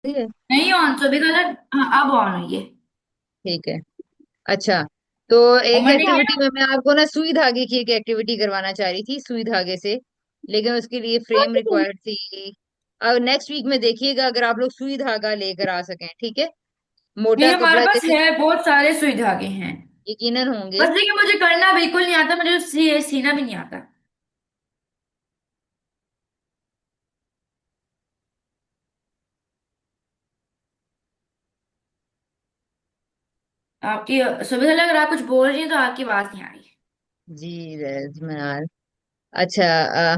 ठीक है। नहीं ऑन तो भी गलत, हाँ अब ऑन हुई है। ठीक है। अच्छा, तो एक उमर ने एक्टिविटी किया। में मैं आपको ना सुई धागे की एक एक्टिविटी करवाना चाह रही थी, सुई धागे से, लेकिन उसके लिए फ्रेम रिक्वायर्ड थी। अब नेक्स्ट वीक में देखिएगा अगर आप लोग सुई धागा लेकर आ सकें, ठीक है। नहीं मोटा हमारे कपड़ा पास जैसे है, बहुत सारे सुई धागे हैं। यकीनन होंगे। बस देखिए मुझे करना बिल्कुल नहीं आता, मुझे सीना भी नहीं आता। आपकी सुबह से अगर आप कुछ बोल रही हैं तो आपकी आवाज नहीं आ रही। जी जनाब। अच्छा,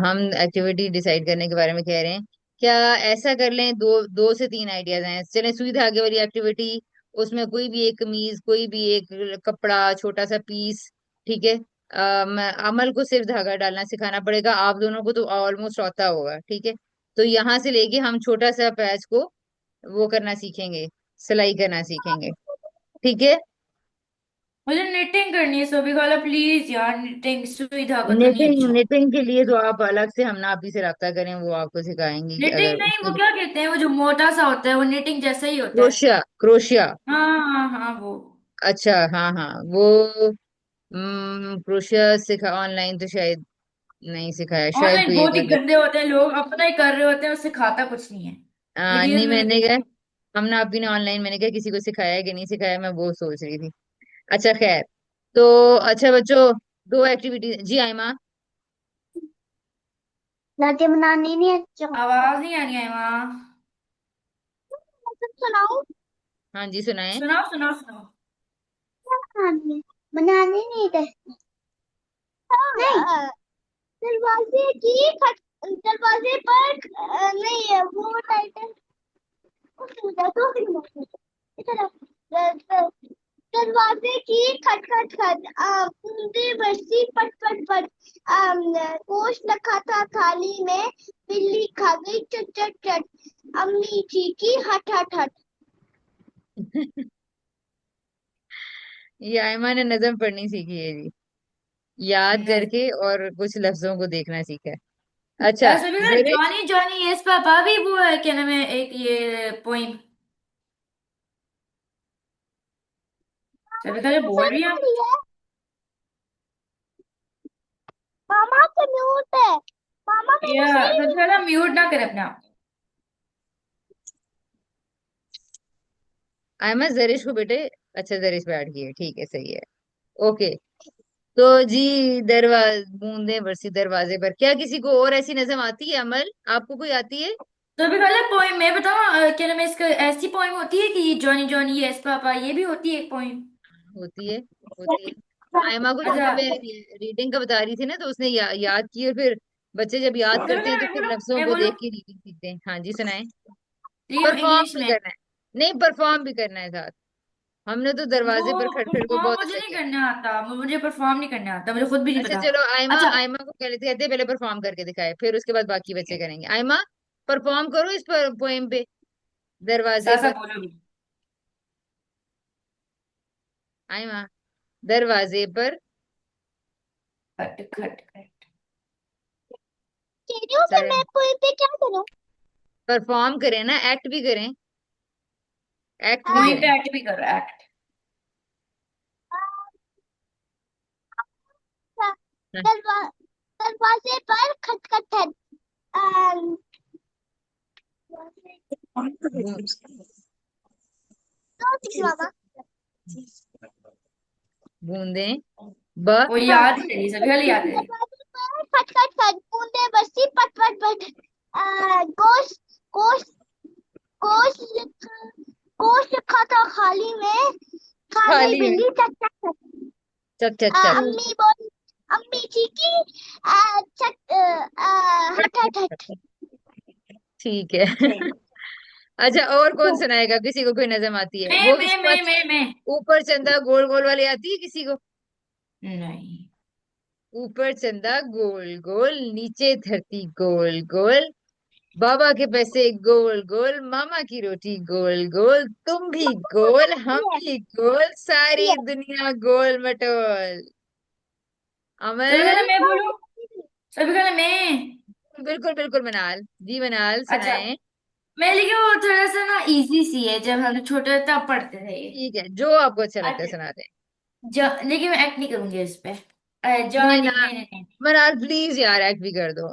हम एक्टिविटी डिसाइड करने के बारे में कह रहे हैं। क्या ऐसा कर लें, दो दो से तीन आइडियाज हैं, चलें सुई धागे वाली एक्टिविटी। उसमें कोई भी एक कमीज, कोई भी एक कपड़ा, छोटा सा पीस, ठीक है। अमल को सिर्फ धागा डालना सिखाना पड़ेगा, आप दोनों को तो ऑलमोस्ट आता होगा, ठीक है। तो यहाँ से लेके हम छोटा सा पैच को वो करना सीखेंगे, सिलाई करना सीखेंगे, ठीक है। मुझे निटिंग करनी है सुबह वाला, प्लीज यार, निटिंग सुई धागा तो नहीं निटिंग, अच्छा। निटिंग के लिए तो आप अलग से हम ना आप ही से रब्ता करें, वो आपको सिखाएंगी कि निटिंग अगर नहीं, उसके वो लिए। क्या कहते हैं, वो जो मोटा सा होता है वो निटिंग जैसा ही होता है। Crochet, crochet. हाँ हाँ हाँ वो। अच्छा, हाँ हाँ वो क्रोशिया सिखा ऑनलाइन तो शायद नहीं सिखाया, शायद ऑनलाइन कोई एक बहुत ही आध। गंदे होते हैं, लोग अपना ही कर रहे होते हैं, उससे खाता कुछ नहीं है। नहीं वीडियोस में भी मैंने क्या, देखती हम ना अभी ने ऑनलाइन मैंने क्या किसी को सिखाया है कि नहीं सिखाया, मैं वो सोच रही थी। अच्छा खैर। तो अच्छा बच्चों, दो एक्टिविटी जी आयमा। लाते बनानी नहीं अच्छा। हूँ। आवाज नहीं आ रही है वहाँ। मतलब सुनाओ। हाँ जी सुनाए। सुनाओ सुनाओ सुनाओ। बनानी बनानी नहीं थे। नहीं, दरवाजे की खट दरवाजे पर नहीं है वो टाइटल। इधर दरवाजे की खट खट खट बूंदे बरसी पट पट पट। गोश्त रखा था थाली में, बिल्ली खा गई चट चट चट। अम्मी चीखी हट हट हट। ये आयमा ने नज्म पढ़नी सीखी है जी, याद करके, और कुछ लफ्जों को देखना सीखा है। अच्छा ऐसे भी ना, जरिच। जॉनी जॉनी यस पापा भी वो है क्या नाम है, एक ये पोइम। सभी का जो बोल सर रही है। बोली है। मामा से म्यूट है। मामा या मैंने सही सबसे म्यूट। पहले म्यूट ना करे अपने आप। आयमा जरिश को बेटे, अच्छा जरिश बैठ गई है, ठीक है सही है। ओके। तो जी, बूंदे बरसी दरवाजे पर, क्या किसी को और ऐसी नजम आती है अमल, आपको कोई आती है? तो अभी पहले पोइम मैं बताऊँ, क्या नाम है इसका, ऐसी पोइम होती है कि जॉनी जॉनी यस पापा, ये भी होती है एक पोइम। होती है, होती है। आयमा को अच्छा। जैसे मैं रीडिंग का बता रही थी ना, तो उसने याद की, और फिर बच्चे जब याद तो अभी करते हैं तो मैं फिर बोलूँ, लफ्जों मैं को बोलूँ देख के रीडिंग सीखते हैं। हाँ जी सुनाए। लेकिन परफॉर्म इंग्लिश भी में। करना है, नहीं परफॉर्म भी करना है साथ। हमने तो दरवाजे पर वो खड़खड़ को परफॉर्म बहुत मुझे अच्छा नहीं किया। करने आता, मुझे परफॉर्म नहीं करने आता, मुझे खुद भी नहीं अच्छा पता। चलो, आयमा अच्छा। आयमा को कहते कहते हैं, पहले परफॉर्म करके दिखाए, फिर उसके बाद बाकी बच्चे करेंगे। आयमा, परफॉर्म करो इस पर पोएम पे, दरवाजे सासा पर। बोलो भी। आयमा, दरवाजे पर। खट खट खट। कह रही हूँ फिर सारे मैं कोई पे क्या करूँ। परफॉर्म करें ना, एक्ट भी करें, एक्ट भी वहीं करें। पे एक्ट भी कर रहा है, एक्ट। दरवा- दरवाजे पर खट खट खट। अम, दो सेकंड मामा। बूंदे ब वो हाँ, याद ही रही, सभी वाली याद है। दरवाजे पर खट खट खट, बूंदे बरसी पट पट पट। गोश्त गोश्त गोश्त गोश्त रखा था थाली में, खा गई खाली में, बिल्ली चट चट चट। चट चट चट। अम्मी बोली, अम्मी चीखी चट हट हट हट। ठीक है। अच्छा, और कौन सुनाएगा, किसी को कोई नजम आती है मैं वो मैं इसके मैं बाद? मैं मैं ऊपर चंदा गोल गोल वाली आती है किसी को? नहीं। ऊपर चंदा गोल गोल, नीचे धरती गोल गोल, बाबा के पैसे गोल गोल, मामा की रोटी गोल गोल, तुम भी गोल हम भी गोल, सारी दुनिया गोल मटोल। सभी अमल। कहना मैं बोलूं, सभी कहना मैं। बिल्कुल बिल्कुल मनाल जी, मनाल अच्छा। सुनाए। मैं लेकिन वो थोड़ा सा ना इजी सी है, जब हम छोटे थे तब पढ़ते थे ये। ठीक है, जो आपको अच्छा लगता है अच्छा, सुना दे। लेकिन मैं एक्ट नहीं करूंगी इस पे। नहीं जॉनी, ना, नहीं नहीं नहीं। मनाल प्लीज यार, एक्ट भी कर दो।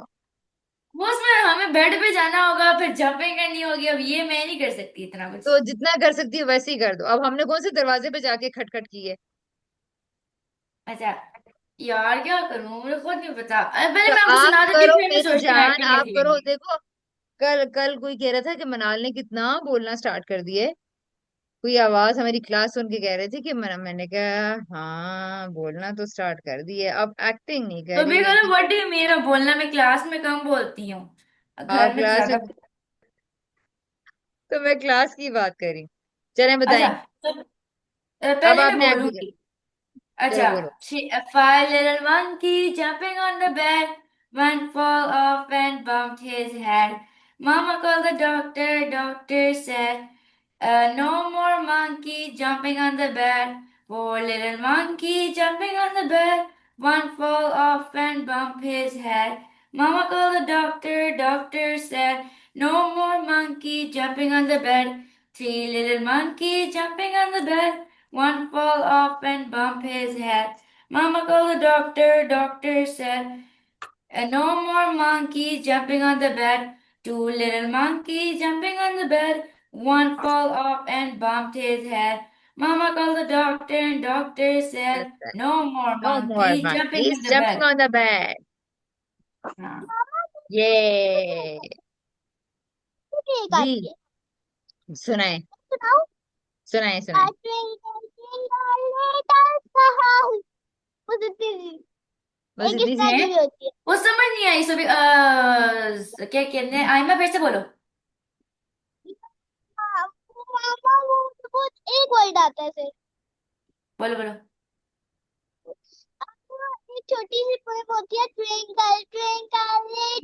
वो उसमें हमें बेड पे जाना होगा, फिर जंपिंग करनी होगी, अब ये मैं नहीं कर सकती इतना कुछ। तो जितना कर सकती है वैसे ही कर दो। अब हमने कौन से दरवाजे पे जाके खटखट की है? अच्छा, यार क्या करूं, मुझे खुद नहीं पता। तो पहले मैं आपको आप सुना देती करो हूँ, फिर मैं मेरी सोचती हूँ जान, एक्टिंग आप कैसी करो। करनी है। देखो, कल कल कोई कह रहा था कि मनाल ने कितना बोलना स्टार्ट कर दिए। कोई आवाज हमारी क्लास सुन के कह रहे थे कि मैंने कहा हाँ बोलना तो स्टार्ट कर दिए, अब एक्टिंग नहीं तो करी भी है करो, कि। व्हाट डू यू मीन बोलना, मैं क्लास में कम बोलती हूँ, आप घर में तो क्लास में, ज्यादा। तो मैं क्लास की बात करी। चलें अच्छा, बताएं। तो अब पहले मैं आपने एक्ट भी कर। बोलूंगी। चलो अच्छा, बोलो। a five little monkey jumping on the bed. One fall off and bumped his head. Mama called the doctor. Doctor said, "No more monkey jumping on the bed. Poor little monkey jumping on the bed. One fall off and bumped his head." Mama called the doctor. Doctor said, "No more monkey jumping on the bed." Three little monkeys jumping on the bed. One fall off and bump his head. Mama called the doctor. Doctor said, and no more monkeys jumping on the bed. Two little monkeys jumping on the bed. One fall off and bumped his head. Mama called the doctor and doctor said, no more No more monkeys jumping monkeys in the jumping bed. on the bed. हाँ। ये ठीक आती जी, है। सुनाए सुनाओ। सुनाए सुनाए। Twinkle twinkle little star. बस इतनी सी। बस एक इतनी इस सी तरह है। की भी होती है। वो समझ नहीं आई सभी। क्या कहते हैं, आइमा फिर से बोलो। हाँ, मामा वो एक वर्ड आता है सिर्फ। बोलो बोलो। एक छोटी सी पोएम होती है, ट्विंकल ट्विंकल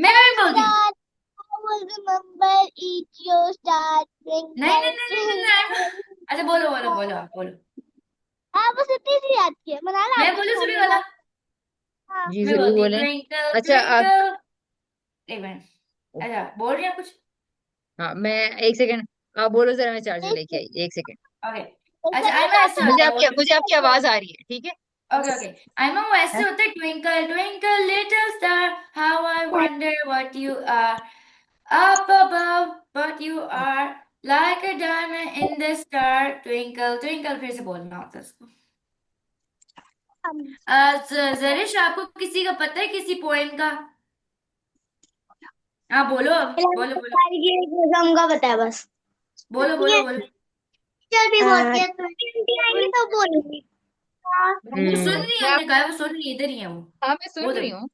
मैं लिटिल भी बोलती हूँ। Star, I will remember each your star, नहीं नहीं twinkle नहीं नहीं नहीं, आइमा। twinkle अच्छा, बोलो बोलो star। बोलो, आप बोलो। हाँ, बस इतनी सी याद की है। मनाला आप मैं भी बोलूँ सुना सभी देना। वाला। हाँ। जी मैं जरूर बोलती हूँ, बोलें। ट्विंकल अच्छा आप। ट्विंकल। एक मिनट। अच्छा, बोल रही हैं कुछ? हाँ मैं, एक सेकंड। आप बोलो जरा, मैं चार्जर एक लेके आई, एक सेकंड। ओके। ऐसा अच्छा, नहीं आइमा ऐसे चाहता। होता है वो। मुझे आपकी आवाज आ रही है, ठीक है। Okay okay. आइमा वो ऐसे होता है, twinkle twinkle little star, how I wonder what you are, up above but you are like a diamond in the star, twinkle twinkle। फिर से बोलना होता है उसको। जरिश, आपको किसी का पता है किसी पोएम का? हाँ बोलो, अब बोलो बोलो। निगम का पता है बस। बोलो बोलो बोलो। टीचर भी बोलती है, तो आएंगे तो बोलेंगे। वो सुन रही है, मैं हमने कहा है, वो सुन रही है, इधर ही है वो। हाँ मैं सुन बोल रही दो। हूँ।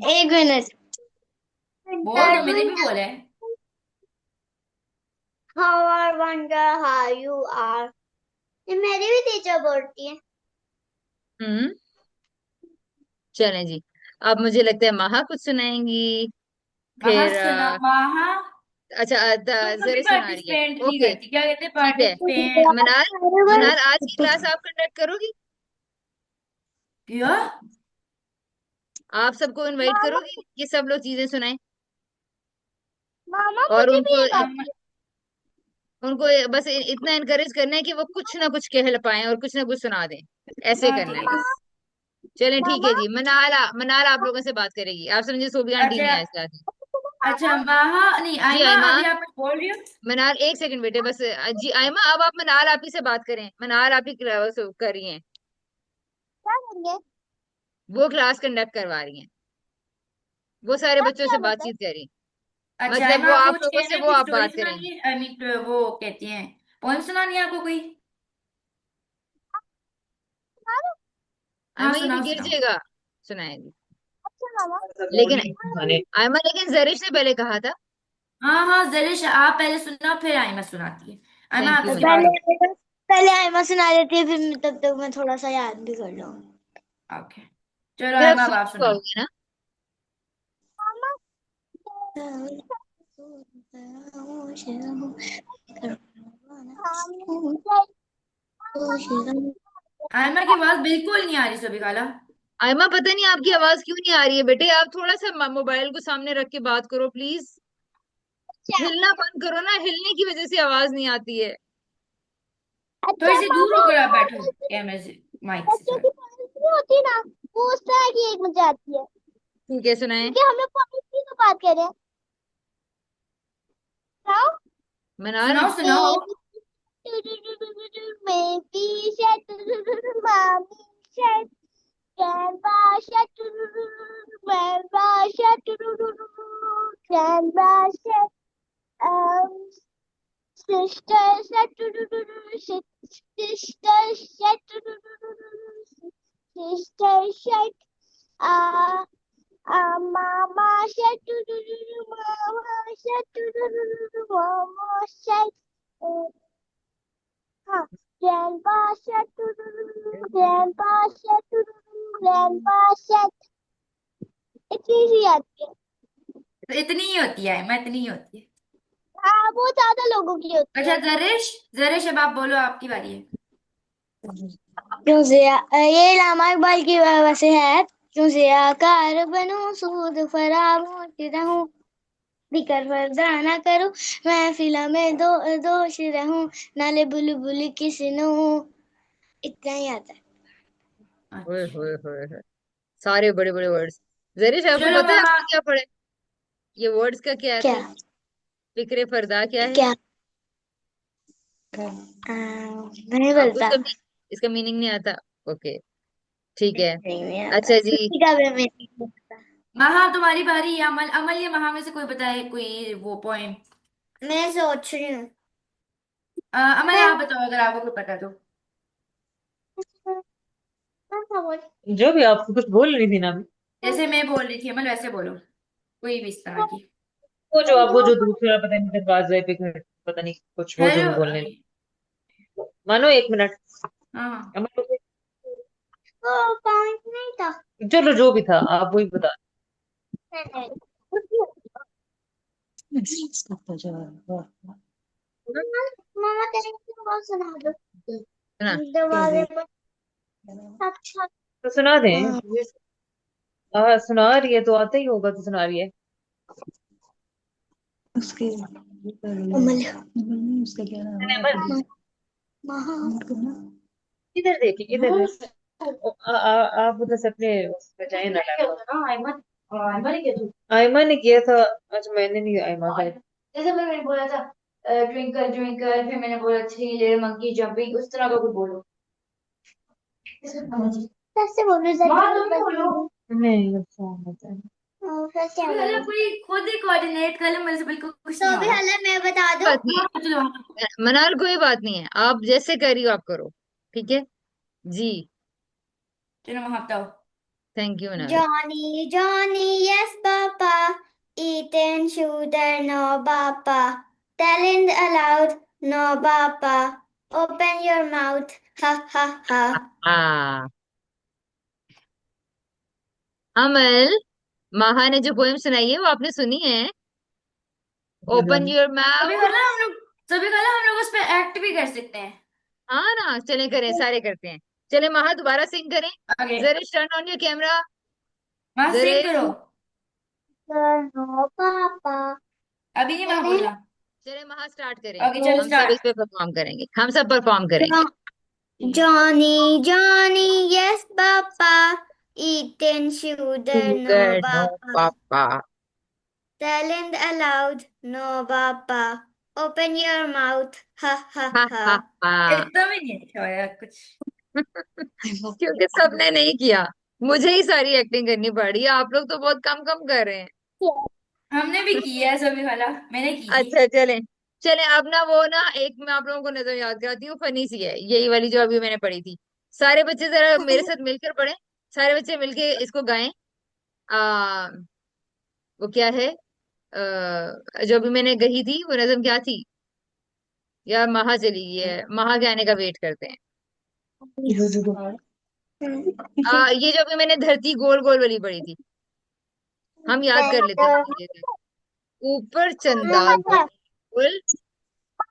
एक मिनट। बोल दो, मैंने भी बोला है। How I wonder how you are। ये मेरी भी टीचर बोलती है। हम्म। चलें जी। अब मुझे लगता है महा कुछ सुनाएंगी। महा फिर सुना महा। अच्छा तुम कभी जरे सुना रही है। पार्टिसिपेट नहीं ओके, करती, क्या कहते हैं, ठीक है। पार्टिसिपेट। मनाल, मनाल आज की क्लास आप कंडक्ट करोगी? क्या? आप सबको इनवाइट मामा करोगी कि सब लोग चीजें सुनाएं? मामा और मुझे भी उनको एक आती है। उनको बस इतना इनकरेज करना है कि वो कुछ ना कुछ कह पाए और कुछ ना कुछ सुना दें। ऐसे हाँ करना ठीक है है। बस। चलें ठीक मामा है जी। मनाल मनाल आप लोगों से बात करेगी। आप समझे सोफी आंटी अच्छा नहीं आए इस क्लास में। अच्छा, महा नहीं, जी आइमा आयमा। अभी आप कुछ बोल रही हो? मनाल एक सेकंड बेटे बस। जी आयमा, अब आप मनाल आप ही से बात करें। मनाल आप ही कर रही हैं। क्या करेंगे? वो क्लास कंडक्ट करवा रही हैं। वो सारे तब बच्चों से क्या मतलब? बातचीत करी। अच्छा, मतलब आइमा वो आपको आप कुछ लोगों कहना से है, वो कुछ आप स्टोरी बात करेंगी। सुनानी है, आई मीन वो कहती हैं, पोएम सुनानी है आपको कोई? हाँ, हाँ आयमा ये भी सुनाओ गिर सुनाओ। जाएगा। सुनाएगी। अच्छा मामा। लेकिन आयमा, लेकिन जरीश ने पहले कहा था। हाँ हाँ, जरिश आप पहले सुनाओ, फिर आइमा सुनाती है। आइमा थैंक आप यू तो मैम। स्टार्ट। पहले आयमा सुना देती है, फिर तब तक मैं थोड़ा सा याद भी कर लूंगी। ओके, चलो फिर आप आइमा अब सुन आप सुनाओ। पाओगे ना? मामा आइमा की आवाज बिल्कुल नहीं आ रही, सभी काला। आयमा, पता नहीं आपकी आवाज क्यों नहीं आ रही है बेटे। आप थोड़ा सा मोबाइल को सामने रख के बात करो प्लीज। अच्छा। हिलना बंद करो ना, हिलने की वजह से आवाज नहीं आती है। थोड़ी अच्छा सी दूर मामा, होकर आप वो बैठो कैमरे से, माइक से, बच्चों सॉरी। की पॉलिसी होती है ना, वो उस तरह की एक मुझे आती है। ठीक है, सुनाए। क्योंकि हम लोग पॉलिसी तो बात कर रहे हैं। हाँ। मनाल। सुनाओ सुनाओ। Baby shark, mommy shark, grandpa shark, grandpa shark, grandpa shark, um, sister shark, sister shark, sister shark, uh, mama shark, mama shark, mama shark. हाँ, grandpa shark, grandpa shark, grandpa shark. इतनी सी आती है। तो इतनी ही होती है, मैं इतनी ही होती है। हाँ, वो ज्यादा लोगों की होती अच्छा है। जरिश, जरिश अब आप बोलो, आपकी बारी है। क्यों से ये लामा इकबाल की वैसे है। क्यों से आकार बनूं, सूद फरार होती रहूं, बिकर पर्दा ना करूं, महफिल में दोष रहूं, नाले बुलबुल किस नो। इतना ही आता है। ओए अच्छा होए होए होए। सारे बड़े बड़े वर्ड्स। जरिश, आपको चलो पता है महा। हमने क्या पढ़ा है? ये वर्ड्स का क्या क्या? है? फिक्रे फरदा क्या है? क्या? नहीं आपको बोलता। इसका इसका मीनिंग नहीं आता? ओके, ठीक है। नहीं, नहीं आता अच्छा जी। किसी का भी मैं नहीं बोलता। महा तुम्हारी बारी, या अमल, अमल या महा में से कोई बताए कोई वो पोएम। मैं सोच रही हूँ। अमल आप बताओ अगर आपको कोई पता तो। जो भी, आपको कुछ बोल रही थी ना अभी। जैसे मैं बोल रही थी अमल, वैसे बोलो, कोई भी इस तरह की। वो जो आपको जो दूसरा पता नहीं दरवाजे पे पता नहीं कुछ वो जो हेलो। भी बोलने लगी। मानो 1 मिनट। हाँ। अब मैं वो पॉइंट नहीं था। चलो जो भी था आप वही बता। मामा तेरे को बहुत सुना दो। सुना। दरवाजे पर। अच्छा। तो सुना दें। सुना रही है तो आता ही होगा तो सुना रही है। अमल। मैंने अमर महा। किधर देखी किधर देख आप उधर से अपने उस पे जाए ना लैपटॉप। आयमा ने किया था। अच्छा मैंने नहीं आयमा का। जैसे मैंने बोला था ट्विंकल ट्विंकल, फिर मैंने बोला थ्री लिटिल मंकी जंपिंग, उस तरह का कुछ बोलो। कैसे बोलूं माँ जल्दी तुम ही बोलो। बोलो। नहीं अच्छा होता है। फिर क्या अभी हाल बोलूं? कोई खुद ही कोऑर्डिनेट कर ले, मेरे से बिल्कुल कुछ तो नहीं आ अभी रहा। हाल मैं बता दूं। बात नहीं हाँ चलो। है मनाल, कोई बात नहीं है, आप जैसे कर रही हो आप करो। ठीक है जी। चलो वहां बताओ। थैंक यू मनाल। Johnny, Johnny, yes, Papa. Eating shooter, no, Papa. Telling aloud, no, Papa. Open your mouth, ha, ha, ha. हाँ, अमल, माहा ने जो पोएम सुनाई है वो आपने सुनी है? ओपन योर कभी माउथ। कला हम लोग, कभी कला हम लोग उस पर एक्ट भी कर सकते हैं। हाँ ना, चले करें, सारे करते हैं। चले महा, दोबारा सिंग करें। आगे। जरे टर्न ऑन योर कैमरा। वहां जरे। सिंग करो। No, Papa. अभी नहीं वहां Telling बोलना। चले महा, स्टार्ट करें। ओके चलो हम सब इस स्टार्ट। पे परफॉर्म करेंगे, हम सब परफॉर्म करेंगे। Jo- Johnny, Johnny, yes, Papa. Eating shooter, no, sugar no Papa. Papa. Telling aloud, no, Papa. Open your mouth, ha, ha, हा हा ha. हा। एकदम ही नहीं अच्छा यार कुछ। क्योंकि सबने नहीं किया, मुझे ही सारी एक्टिंग करनी पड़ी। आप लोग तो बहुत कम कम कर रहे हैं। हमने भी की है सभी वाला, मैंने की थी। अच्छा चले। चले अब ना, वो ना एक मैं आप लोगों को नजर याद कराती हूँ, फनी सी है यही वाली जो अभी मैंने पढ़ी थी। सारे बच्चे जरा मेरे साथ मिलकर पढ़े। सारे बच्चे मिलके इसको गाएं। आ वो क्या है? जो अभी मैंने गई थी वो नज़म क्या थी? यार महा चली गई है, महा के आने का वेट करते हैं। ये जो अभी मैंने धरती गोल गोल वाली पढ़ी थी, हम याद कर लेते हैं धीरे धीरे। ऊपर चंदा गोल,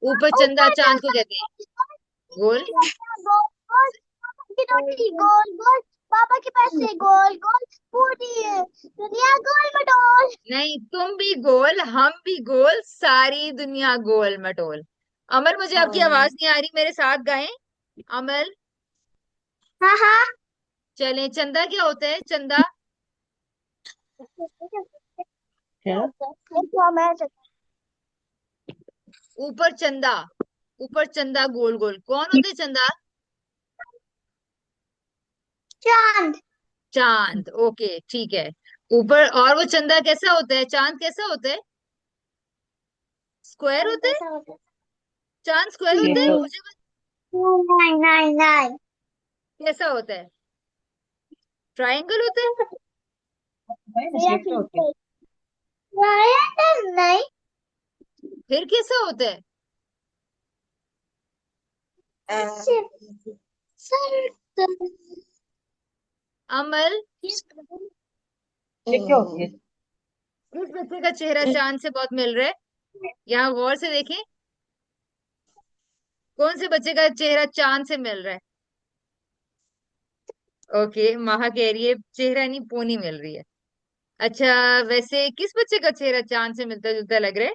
ऊपर चंदा चांद को कहते हैं गोल। गोल गोल गोल गोल पापा के पैसे गोल गोल, पूरी दुनिया गोल मटोल। नहीं, तुम भी गोल, हम भी गोल, सारी दुनिया गोल मटोल। अमल, मुझे आपकी आवाज नहीं आ रही, मेरे साथ गाएं। अमल। हाँ हाँ। चलें, चंदा क्या होता है? चंदा। क्या? ऊपर चंदा, ऊपर चंदा गोल गोल, कौन होते हैं चंदा? चांद। चांद। ओके, ठीक है। ऊपर, और वो चंदा कैसा होता है? चांद कैसा होता है? स्क्वायर चांद होता है? कैसा होता है? चांद स्क्वायर होता है? शेप। नहीं मुझे नहीं नहीं नहीं। कैसा होता है? ट्रायंगल होता है? मेरा शेप तो होती ठीक है नहीं। फिर कैसा होता है? सर। अमल, शेप क्या होती है? किस बच्चे का चेहरा चांद से बहुत मिल रहा है? यहाँ गौर से देखें, कौन से बच्चे का चेहरा चांद से मिल रहा है? ओके, महा कह रही है चेहरा नहीं, पोनी मिल रही है। अच्छा, वैसे किस बच्चे का चेहरा चांद से मिलता जुलता लग रहा है?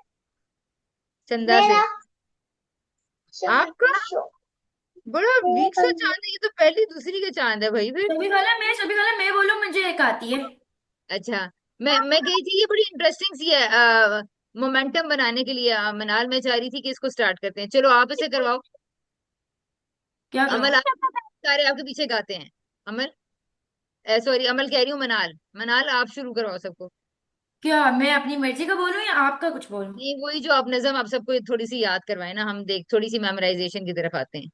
चंदा से? मेरा आपका बड़ा वीक सा चांद है, ये तो पहली दूसरी का चांद है भाई फिर। सभी खाला मैं बोलूं, मुझे एक आती है। अच्छा, मैं गई थी, ये बड़ी इंटरेस्टिंग सी है, मोमेंटम बनाने के लिए मनाल में चाह रही थी कि इसको स्टार्ट करते हैं। चलो आप इसे करवाओ। क्या अमल, करूं? आप सारे आपके पीछे गाते हैं। अमल, सॉरी, अमल कह रही हूँ, मनाल, मनाल आप शुरू करवाओ सबको। क्या मैं अपनी मर्जी का बोलूं या आपका कुछ बोलूं? ये वही जो आप नज़म आप सबको थोड़ी सी याद करवाए ना, हम देख थोड़ी सी मेमोराइजेशन की तरफ आते हैं।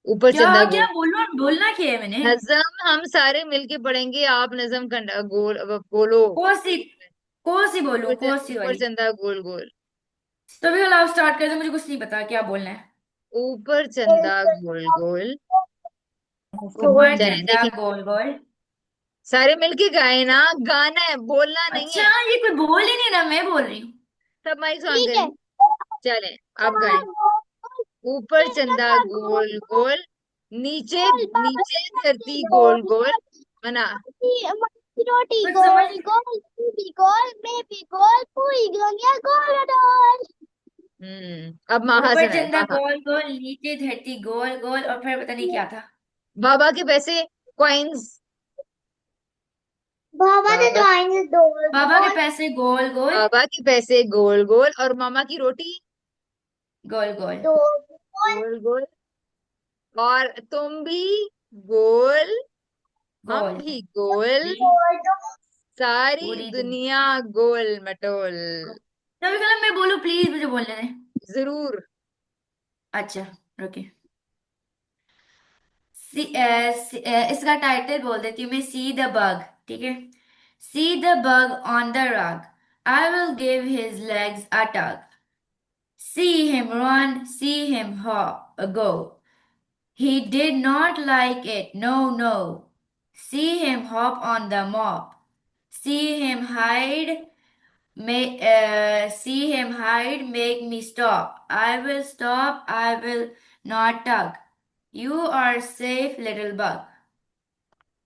ऊपर क्या चंदा क्या गोल। बोलूं? बोलना क्या है मैंने? नज़म हम सारे मिलके पढ़ेंगे, आप नज़म गोल बोलो। कौन सी कौन सी बोलूं? कौन सी ऊपर वाली? चंदा गोल गोल। तो भी आप स्टार्ट कर दो, मुझे कुछ नहीं पता क्या बोलना है। ऊपर चंदा गोल गोल। ऊपर चलें चंदा देखिए, गोल गोल। सारे मिलके गाए ना, गाना है, बोलना नहीं अच्छा, है। ये कोई बोल ही नहीं रहा, मैं बोल रही हूँ। सब माइक ऑन ठीक है। करें। चलें, आप गाएं। गोल ऊपर चंदा चंदा गोल गोल गोल, नीचे गोल, बाबा नीचे के पैसे धरती गोल गोल गोल। गोल, मना। मक्की रोटी कुछ समझ। गोल गोल, तू भी गोल मैं भी गोल, पूरी दुनिया गोल डोल। अब माहा ऊपर सुनाए, चंदा माहा। गोल गोल, नीचे धरती गोल गोल, और फिर पता नहीं क्या था। बाबा के पैसे, कॉइन्स। बाबा ने बाबा, तो आएंगे गोल बाबा के गोल पैसे गोल गोल बाबा के पैसे गोल गोल, और मामा की रोटी गोल गोल गोल गोल गोल। और तुम भी गोल, हम गोल। भी गोल, गोल गोल। सारी पूरी दिन। दुनिया गोल मटोल। तभी कलम मैं बोलूं, प्लीज मुझे बोलने दें। जरूर। अच्छा, रुकिए। इसका टाइटल बोल देती हूँ मैं, सी द बग। ठीक है। See the bug on the rug, I will give his legs a tug. See him run, see him hop, go. He did not like it, no, no. See him hop on the mop. See him hide, see him hide, make me stop. I will stop, I will not tug. You are safe, little bug.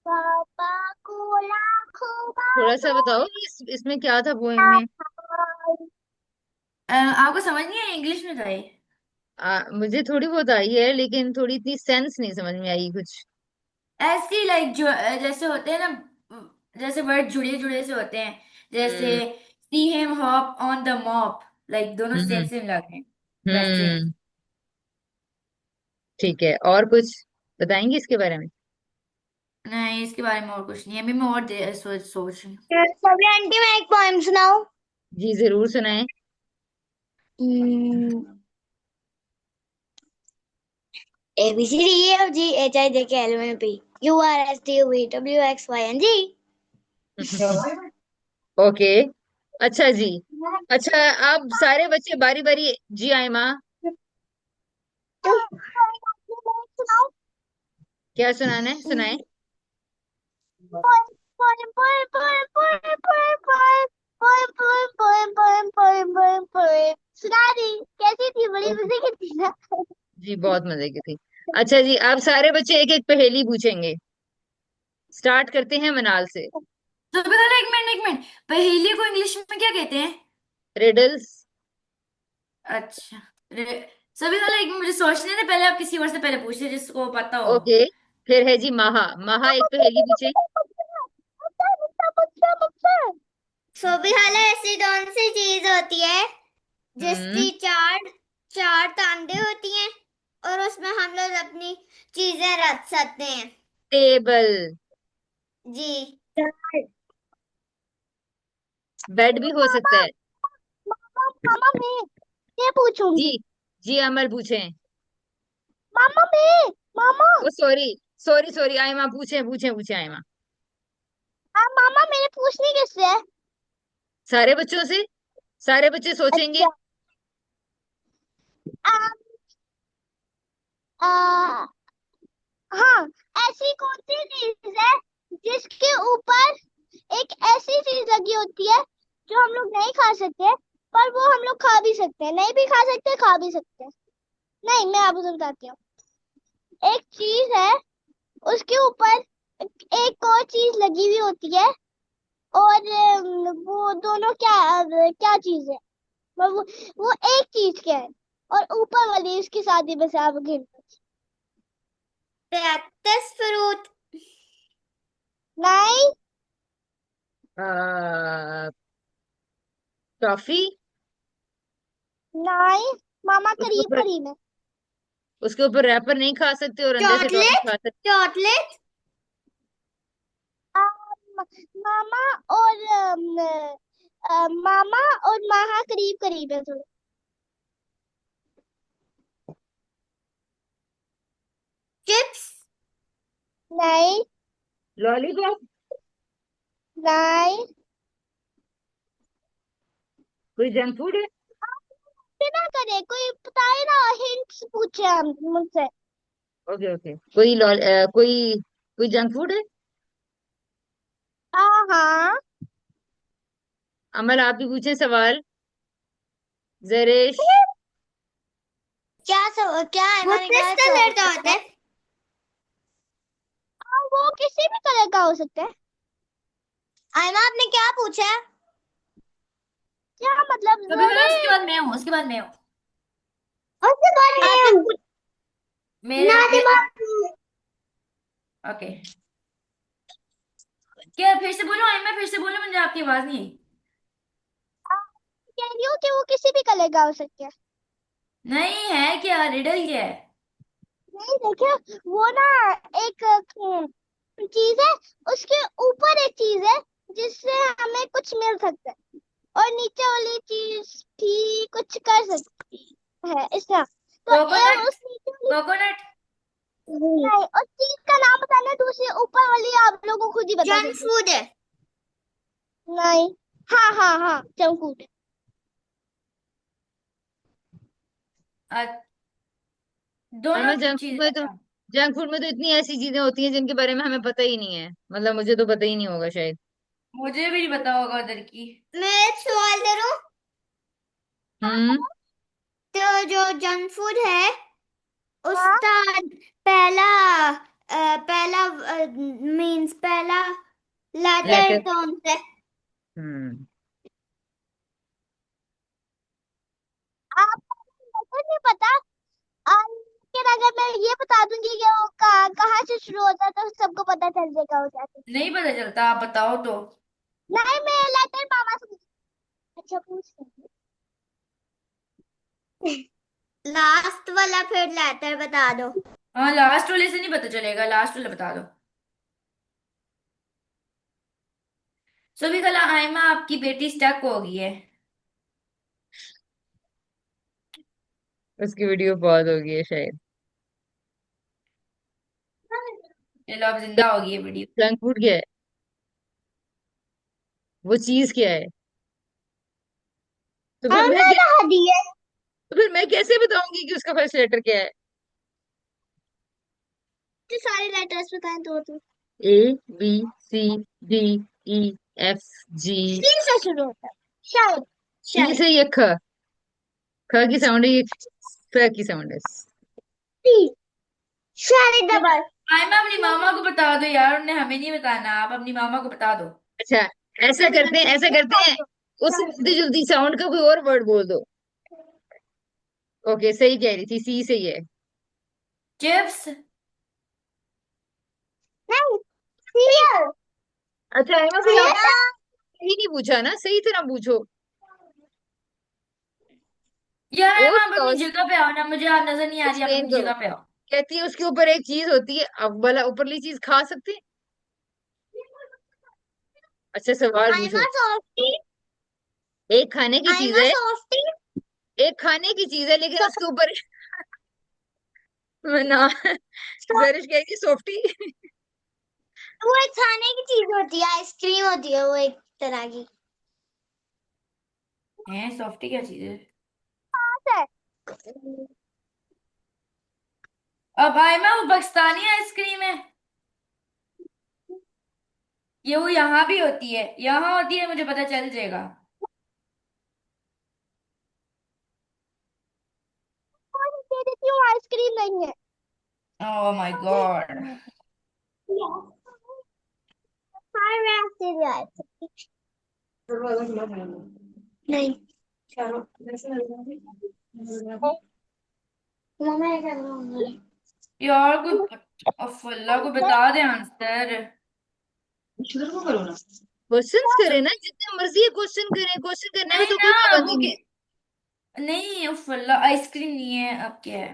पापा को लाखों थोड़ा सा बताओ, इसमें क्या था poem में? बार। आपको समझ नहीं है? इंग्लिश में था ये। मुझे थोड़ी बहुत आई है, लेकिन थोड़ी इतनी सेंस नहीं समझ में आई कुछ। ऐसी लाइक जो जैसे होते हैं ना, जैसे वर्ड जुड़े जुड़े से होते हैं। जैसे hmm see him hop on the mop, like दोनों सेम हम्म सेम लग रहे हैं। वैसे। हम्म ठीक है, और कुछ बताएंगे इसके बारे में? नहीं, इसके बारे में और कुछ नहीं है, अभी मैं और सोच रही हूँ। सभी आंटी मैं एक पोएम सुनाऊं? जी जरूर सुनाएं। A B C D E F G H I J K L M N P Q R S T U V W X Y and Z। Okay, अच्छा जी। अच्छा, आप सारे बच्चे बारी बारी, जी आयमा, सुनाओ। क्या सुनाना है सुनाए। Poem poem poem poem poem poem poem poem poem poem poem poem poem सुना दी। कैसी थी? बड़ी ओके मजे की थी ना। जी, बहुत मजे की थी। अच्छा जी, आप सारे बच्चे एक एक पहेली पूछेंगे। स्टार्ट करते हैं मनाल से। तो पहले एक मिनट, पहेली को इंग्लिश में क्या कहते हैं? रिडल्स। अच्छा। सभी वाले एक मुझे सोचने दे, पहले आप किसी और से पहले पूछे जिसको पता हो। ओके, फिर है जी महा। महा एक पहेली पूछे। सो भी हाल ऐसी कौन सी चीज होती है हम्म। जिसकी चार चार टांगे होती हैं और उसमें हम लोग अपनी चीजें रख सकते हैं? टेबल। जी। बेड भी हो सकता है। मामा मामा मैं जी। पूछूंगी। जी अमर पूछे। मामा ओ सॉरी, सॉरी सॉरी आयमा, पूछे पूछे पूछे आयमा। मामा मेरे पूछनी किससे है? सारे बच्चों से। सारे बच्चे सोचेंगे। अच्छा। आ, आ, हाँ, ऐसी कौन सी चीज है जिसके ऊपर एक ऐसी चीज लगी होती है जो हम लोग नहीं खा सकते पर वो हम लोग खा भी सकते हैं, नहीं भी खा सकते खा भी सकते हैं। नहीं, मैं आपको बताती हूँ। एक चीज है, उसके ऊपर एक और चीज लगी हुई होती है और वो दोनों क्या क्या चीज है? वो एक चीज क्या है और ऊपर वाली इसकी शादी में से आप गिन। Practice fruit. नहीं। टॉफी। नहीं मामा, उसके करीब ऊपर, करीब है। उसके ऊपर रैपर नहीं खा सकते और अंदर से टॉफी चॉकलेट। खा सकते। चॉकलेट। मामा और मामा और माहा करीब करीब है थोड़े। चिप्स। नहीं। लॉलीपॉप। नहीं। कोई जंक फूड है। बिना करे कोई बताए ना, हिंट्स पूछे हम मुझसे। ओके ओके, कोई कोई जंक फूड है। हाँ हाँ। अमर आप भी पूछे सवाल। जरेश। क्या है? वो किस कलर का होता है? वो किसी भी कलर का हो सकता है। आयमा, आपने क्या पूछा? क्या मतलब कभी बोला उसके जरे? बाद मैं हूँ, उसके बाद मैं हूँ। उसके बाद आपने मेरे ना मेरे दिमाग। ओके। क्या फिर से बोलो आई, मैं फिर से बोलूं, मुझे आपकी आवाज नहीं आई। कह रही हूँ कि वो किसी भी कलर का हो सकता है। नहीं है क्या? रिडल क्या है? नहीं देखिए, वो ना एक चीज है, उसके ऊपर एक चीज है जिससे हमें कुछ मिल सकता है और नीचे वाली चीज भी कुछ कर सकती है इसका। तो कोकोनट। उस नीचे वाली कोकोनट। नहीं, उस चीज का नाम बताना है, दूसरे ऊपर वाली आप लोगों को खुद ही बता जंक सकते फूड है। हैं। नहीं। हाँ हाँ हाँ, जंक फूड। दोनों हमें जंक फूड चीज, में तो, अच्छा। जंक फूड में तो इतनी ऐसी चीजें होती हैं जिनके बारे में हमें पता ही नहीं है, मतलब मुझे तो पता ही नहीं होगा शायद। मुझे भी नहीं पता होगा उधर की। मैं एक सवाल करूं? हम्म। तो जो जंक फूड है उसका पहला पहला मींस पहला लेटर लेटर। कौन सा है? हम्म। आपको लेटर नहीं पता? लेकिन अगर मैं ये बता दूंगी कि वो कहाँ से शुरू होता है तो सबको पता चल जाएगा हो जाता है। नहीं पता चलता, आप बताओ तो। नहीं, मैं लेटर मामा से अच्छा पूछ लास्ट वाला फिर लेटर बता दो। हाँ, लास्ट वाले से नहीं पता चलेगा, लास्ट वाले बता दो। सभी कला आयमा, आपकी बेटी स्टक हो गई है। उसकी वीडियो पॉज हो गई है शायद। चलो अब जिंदा हो गई है वीडियो। जंक फूड क्या है? वो चीज क्या है? तो फिर मैं हमने कहा दिया। तो फिर मैं कैसे बताऊंगी कि उसका फर्स्ट लेटर क्या है? तो सारे लेटर्स बताएं तो ए, बी, सी, डी, ई, एफ, जी। तीन से शुरू होता है शायद। ई शायद से ये ख। ख की साउंड है, ये फ की साउंड है। टी। शायद डबल। आयमा अपनी मामा को बता दो यार, उन्हें हमें नहीं बताना, आप अपनी मामा को बता दो। अच्छा, ऐसा करते हैं उस मिलती जुलती साउंड का कोई और वर्ड बोल दो। ओके, सही कह रही थी, सी सही है। चिप्स। नहीं, सीरियल। अच्छा एमा, फिर आपने सही नहीं पूछा ना, सही तरह पूछो। यार वो आयमा, आप अपनी जगह पे आओ ना, मुझे आप नजर नहीं आ रही, आप एक्सप्लेन अपनी करो। जगह पे आओ। कहती है उसके ऊपर एक चीज होती है, अब भला ऊपरली चीज खा सकते हैं? अच्छा, सवाल आइमा पूछो। सॉफ्टी। एक खाने की चीज आइमा है, सॉफ्टी। एक खाने की चीज है लेकिन उसके ऊपर ना जरिश कहेगी सोफ्टी। वो एक खाने की चीज होती है, आइसक्रीम होती है वो एक तरह की। है सॉफ्टी क्या चीज है? है। अब आयमा, वो पाकिस्तानी आइसक्रीम है। ये वो यहाँ भी होती है, यहाँ होती है, मुझे पता चल जाएगा। कौन दे देती हूँ, आइसक्रीम नहीं है। Oh my God. हाँ, मैं आपसे भी आया था। नहीं, मम्मा ये कर रहा हूँ। यार कोई, अल्लाह को बता दे आंसर। क्वेश्चंस करे ना, जितने मर्जी क्वेश्चन करें, क्वेश्चन करने में नहीं तो ना, कोई पाबंदी वो नहीं। नहीं, अल्लाह, आइसक्रीम नहीं है, अब क्या है?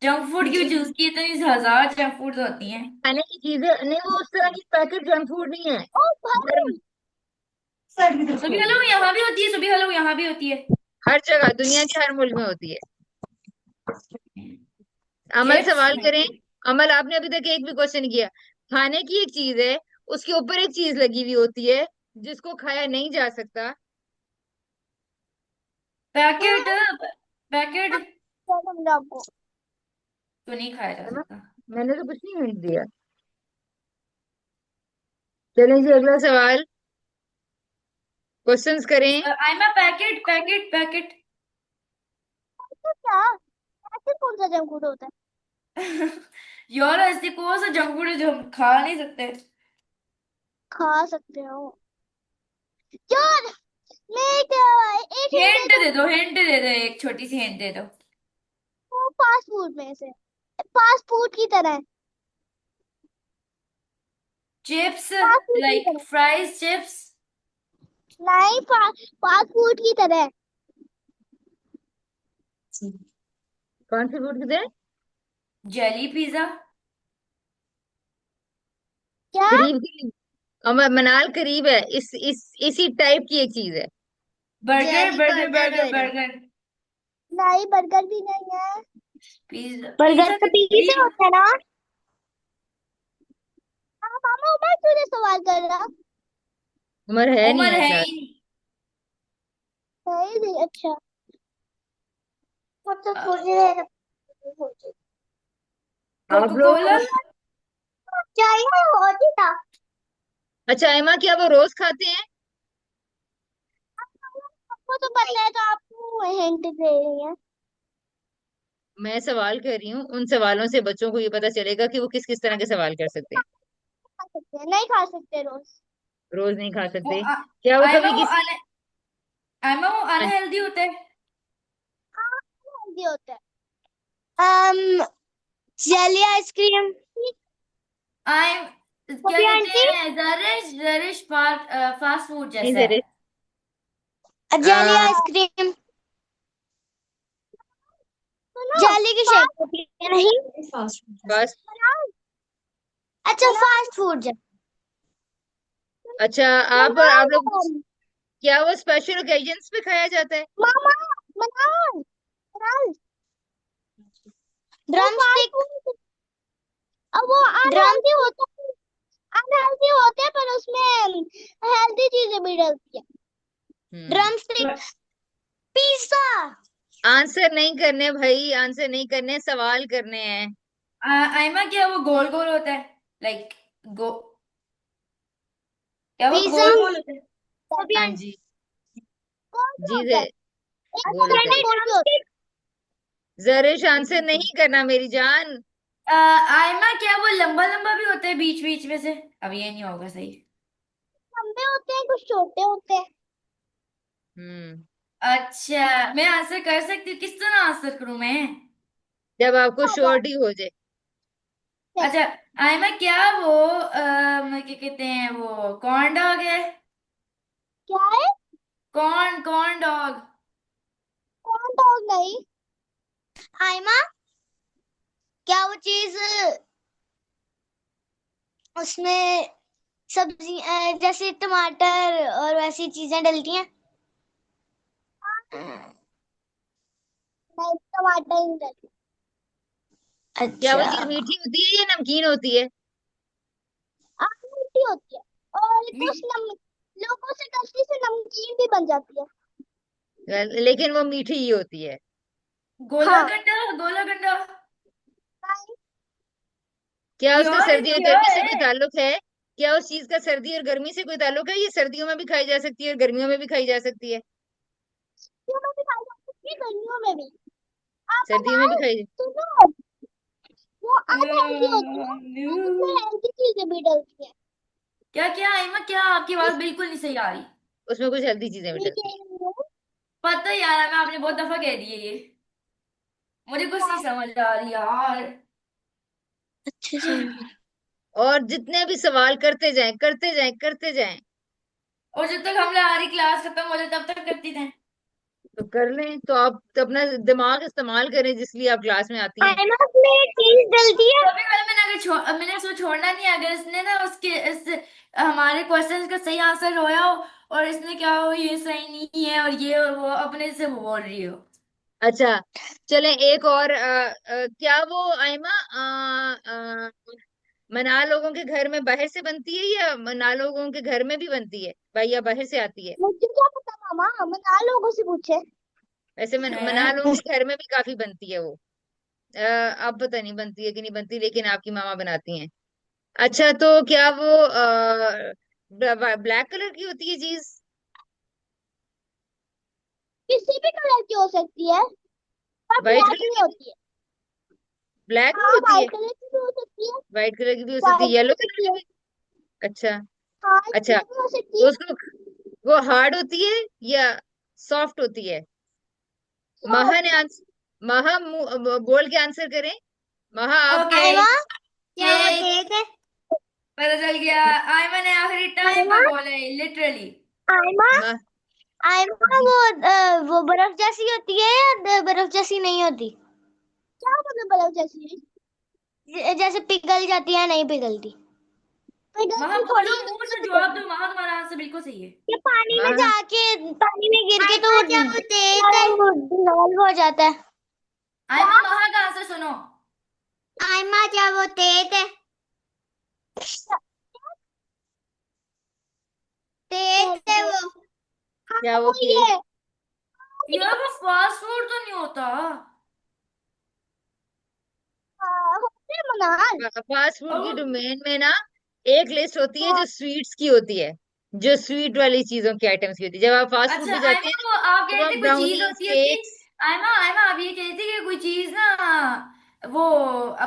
जंक फूड की चूज की, इतनी हजार जंक फूड होती हैं। खाने की चीजें नहीं, वो उस तरह की पैकेट जंक फूड नहीं है। ओ भाई, सुबह हलवा यहाँ भी होती है, सुबह हलवा यहाँ भी होती है। हर जगह, दुनिया के हर मुल्क में होती है। अमल चिप्स सवाल करें। नहीं। अमल, आपने अभी तक एक भी क्वेश्चन किया। खाने की एक चीज है, उसके ऊपर एक चीज लगी हुई होती है, जिसको खाया नहीं जा सकता। पैकेट। पैकेट समझा आपको। तो नहीं खाया जा है ना? सकता। मैंने तो कुछ नहीं हिंट दिया। चलें जी, अगला सवाल। क्वेश्चंस करें। आइमा, पैकेट पैकेट पैकेट। तो क्या, ऐसे कौन सा जंक फूड होता है? यार ऐसी कौन सा जंक फूड है जो हम खा नहीं सकते? खा सकते हो यार। मैं एक हिंट दे हिंट दूं। दे दो, हिंट दे दो, एक छोटी सी हिंट दे दो। वो फास्ट फूड में से, फास्ट फूड की तरह है। चिप्स। फास्ट फूड की लाइक तरह। Fries chips. नहीं, फास्ट फूड की तरह। कौन सी फूड किधर? Jelly pizza. क्या? करीब करीब। अमर मनाल करीब है, इस इसी टाइप की एक चीज है। Burger jelly burger burger burger है ना? बर्गर। नहीं, बर्गर भी नहीं है। पिज्जा बर्गर पिज्जा तो तो पिज्जा करीब। होता है ना। हाँ मामा, मैं तुझे सवाल कर रहा। उमर है नहीं उम्र है है शायद। ही नहीं। नहीं नहीं, अच्छा। मतलब सोच रहे आप कोको लोग। कोला। चाहिए होती था। अच्छा एमा, क्या वो रोज खाते हैं? आपको तो पता है, तो आपको हिंट दे रही है। मैं सवाल कर रही हूँ, उन सवालों से बच्चों को ये पता चलेगा कि वो किस किस तरह के सवाल कर सकते हैं। खा सकते हैं, नहीं खा सकते रोज। रोज नहीं खा वो सकते। क्या वो आइमा कभी वो किसी। आइमा वो अनहेल्दी होता है। हाँ, हेल्दी होता है। Jelly ice cream. आइम क्या कभी कहते आंटी, हैं, जरिश जरिश फास्ट फूड नहीं जैसा सर। है। जेली आ, आइसक्रीम। जेली की शेप होती है नहीं? बस। अच्छा, फास्ट फूड जैसे। अच्छा, आप लोग। मनान। क्या वो स्पेशल ओकेजन्स पे खाया जाता है? मामा, मनान, मनान। Drum stick. अब वो अनहेल्दी होता है, अनहेल्दी होते हैं, पर उसमें हेल्दी चीजें भी डलती है। हम्म। Drum stick. पिज्जा। आंसर नहीं करने भाई, आंसर नहीं करने, सवाल करने हैं। आइमा, क्या वो गोल गोल होता है? लाइक गो क्या वो पिज्जा। गोल गोल होता है? कभी हाँ आंटी, जी। कौन सा जी होता से है? एक गोल होता है। सेकंड, गोल भी होता है। जरिश, आंसर नहीं करना मेरी जान। आयमा, क्या वो लंबा लंबा भी होता है बीच बीच में से? अब ये नहीं होगा सही। लंबे होते हैं, कुछ छोटे होते हैं। हम्म। अच्छा, मैं आंसर कर सकती हूँ? किस तरह आंसर करूं मैं? जब आपको आधा श्योरिटी हो जाए। है। अच्छा, आयमा, क्या वो क्या कहते हैं, वो कॉर्न डॉग है? क्या है? Corn corn dog. कौन डॉग नहीं। आयमा, क्या वो चीज उसमें सब्जी जैसे टमाटर और वैसी चीजें डलती हैं? नहीं, टमाटर नहीं डलती। क्या वो अच्छा। चीज मीठी होती है या नमकीन होती है? मीठी होती है, और कुछ मी- लोगों से गलती से नमकीन भी बन जाती है। लेकिन वो मीठी ही होती है। गोला हाँ। गंडा, गोला गंडा। नहीं। क्या उसका यार ये सर्दी और क्या गर्मी से कोई है? ताल्लुक है? क्या उस चीज का सर्दी और गर्मी से कोई ताल्लुक है? ये सर्दियों में भी खाई जा सकती है और गर्मियों में भी खाई जा सकती है। सर्दियों में भी खाई जा सकती है, गर्मियों में भी। आप सर्दियों में भी बनाओ। खाई। सुनो, वो अनहेल्दी होती है और उसमें no। हेल्दी चीजें भी डलती है। क्या क्या आइमा, क्या? आपकी आवाज बिल्कुल नहीं सही आ रही। उसमें कुछ हेल्दी चीजें भी मैं डलती कह हैं। रही हूँ। पता है यार, मैं आपने बहुत दफा कह दी है ये। मुझे कुछ नहीं समझ आ रही यार। अच्छे से। और जितने भी सवाल करते जाएं करते जाएं करते जाएं। और जब तक हमारी क्लास खत्म हो जाए तब तक करती रहें। तो कर लें, तो आप तो अपना दिमाग इस्तेमाल करें जिसलिए आप क्लास में आती हैं। आयमा, उसमें चीज डलती है। कभी कभी मैंने अगर मैंने उसको छोड़ना नहीं है, अगर इसने ना उसके इस हमारे क्वेश्चन का सही आंसर होया हो, और इसने क्या हो, ये सही नहीं है और ये और वो अपने से वो बोल रही हो। अच्छा, चलें एक और क्या वो आइमा मना लोगों के घर में बाहर से बनती है या मना लोगों के घर में भी बनती है भाई, या बाहर से आती है? मुझे क्या पता मामा, मना लोगों से पूछे। वैसे मना हैं? लोगों के घर में भी काफी बनती है वो। अब पता नहीं बनती है कि नहीं बनती, लेकिन आपकी मामा बनाती हैं। अच्छा, तो क्या वो ब्लैक कलर की होती है चीज? किसी भी कलर की हो सकती है, पर व्हाइट ब्लैक कलर नहीं की? होती है। ब्लैक भी हाँ, होती है? व्हाइट कलर की भी हो सकती है। व्हाइट कलर की भी हो सकती है, व्हाइट भी येलो हो कलर सकती की है। भी? अच्छा। हाँ, अच्छा, ये भी हो सकती तो है। उसको वो हार्ड होती है या सॉफ्ट होती है? महा ने सॉफ्ट। आंसर, महा बोल के आंसर करें। महा आप। ओके। आयमा, क्या वो केक। केक है? पता चल गया। आयमा ने आखिरी टाइम आयमा, पर बोला है, लिटरली। आयमा, मह, आयमा, जी। वो बर्फ जैसी होती है या बर्फ जैसी नहीं होती? क्या मतलब बर्फ जैसी? जैसे पिघल जाती है, नहीं पिघलती? महा पिघलती बोलो, थोड़ी है, मुंह नहीं से जवाब पिघलती। दो महा, तुम्हारा आंसर बिल्कुल सही है। ये पानी में महा जाके, पानी में गिर के तो क्या वो तेज है? डिजोल्व हो जाता है। क्या? आयमा, महा का आंसर सुनो। आयमा, क्या वो तेज है? तेज है वो। हाँ, क्या वो वो केक? ये यार वो फास्ट फूड तो नहीं होता? होते हैं मनाल। फास्ट फूड और की वो डोमेन में ना एक लिस्ट होती है हाँ। जो स्वीट्स की होती है, जो स्वीट वाली चीजों की आइटम्स की होती है। जब आप फास्ट फूड अच्छा, पे जाते आयमा, हैं ना, वो आप कह तो रहे वहाँ थे कोई चीज ब्राउनीज, होती है कि, केक्स। आयमा आयमा आप ये कह रही थी कि कोई चीज ना वो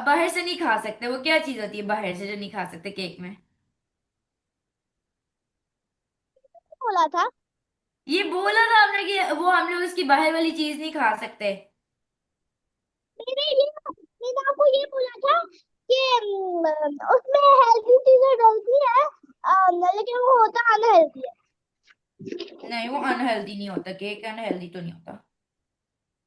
बाहर से नहीं खा सकते, वो क्या चीज होती है बाहर से जो नहीं खा सकते केक में? बोला था। ये बोला था आपने कि वो हम लोग इसकी बाहर वाली चीज नहीं खा सकते। मैंने ये मैंने आपको ये बोला था कि उसमें हेल्दी चीजें डलती है, लेकिन वो होता अनहेल्दी है। नहीं, वो अनहेल्दी नहीं होता, केक अनहेल्दी तो नहीं होता।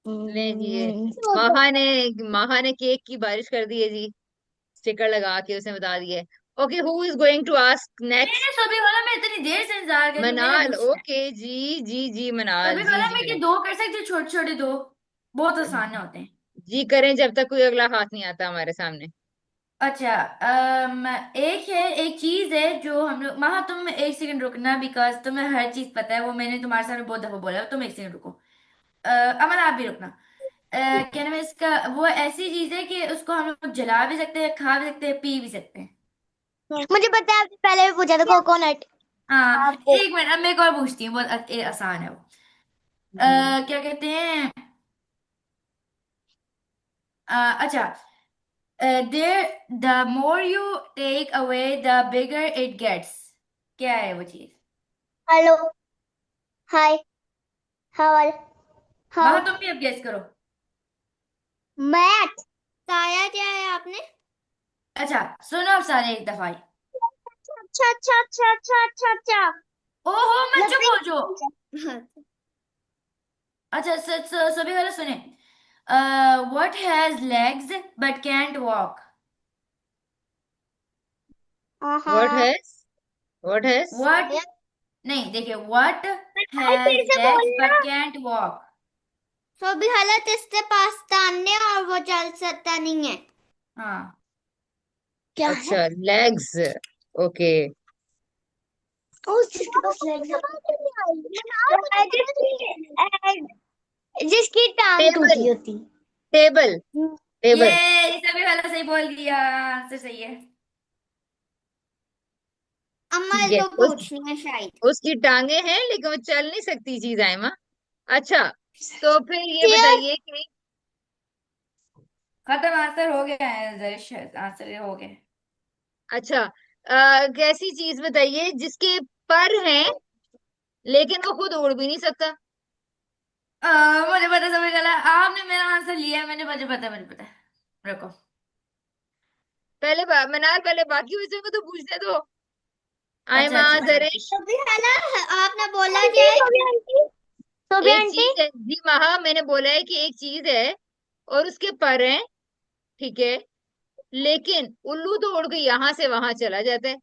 ले जी, होता महा है। ने महा ने केक की बारिश कर दी है जी, स्टिकर लगा के उसने बता दिया है। Okay, who is going to ask मैंने नेक्स्ट? सभी बोला, मैं इतनी देर से इंतजार कर रही हूँ, मैंने मनाल, पूछना है। ओके जी जी जी, मनाल सभी जी बोला जी मैं कि मनाल। दो कर सकती हूँ, छोटे छोटे दो, बहुत आसान होते हैं। जी करें, जब तक कोई अगला हाथ नहीं आता हमारे सामने। अच्छा, एक है, एक चीज है जो हम लोग, महा तुम एक सेकंड रुकना, बिकॉज तुम्हें हर चीज पता है, वो मैंने तुम्हारे सामने बहुत दफा बोला है, तुम एक सेकंड रुको। अमन, आप भी रुकना। क्या नाम है इसका, वो ऐसी चीज है कि उसको हम लोग जला भी सकते हैं, खा भी सकते हैं, पी भी सकते हैं। मुझे पता है, आपने पहले भी पूछा था, कोकोनट। हाँ, आपको एक मिनट, अब मैं एक और पूछती हूँ, बहुत आसान है वो। क्या कहते हैं, अच्छा, The more you take away, the bigger it gets. क्या है वो चीज? Hello, hi, how are, how, वहां तुम भी अब गेस करो। मैथ, बताया क्या है आपने? अच्छा सुनो अब सारे एक दफा ही। अच्छा अच्छा अच्छा अच्छा अच्छा अच्छा, ओहो मत चुप लकड़ी। हो जो। अच्छा सभी वाले सुने। What has legs but can't walk? What हाँ, हैज व्हाट हैज What? नहीं देखिए, what भाई has फिर से legs बोलना। but can't walk? तो भी हालत इससे पास्ताने और वो चल सकता नहीं है। हाँ। क्या है? अच्छा, लेग्स। ओके। जिसके पास legs जिसकी टांग टेबल। टूटी होती। टेबल। टेबल। ये सभी वाला सही बोल दिया, आंसर सही है। अमल ठीक है। को पूछनी है शायद। उसकी टांगे हैं लेकिन वो चल नहीं सकती चीज आयमा। अच्छा, तो फिर ये चेयर। बताइए कि खत्म, आंसर हो गया है जरिश, आंसर हो गया। अच्छा, कैसी चीज बताइए जिसके पर हैं लेकिन वो खुद उड़ भी नहीं सकता। मुझे पता, सभी गला आपने मेरा आंसर लिया है, मुझे पता है। रुको। पहले मनाल, पहले बाकी बच्चों को तो पूछने दो। अच्छा आयमा, अच्छा अच्छा। जरेश। तो भी है ना, आपने बोला क्या है? सोबी आंटी, सोबी एक आंटी। चीज है जी महा, मैंने बोला है कि एक चीज है और उसके पर हैं, ठीक है, लेकिन उल्लू तो उड़ के यहां से वहां चला जाता है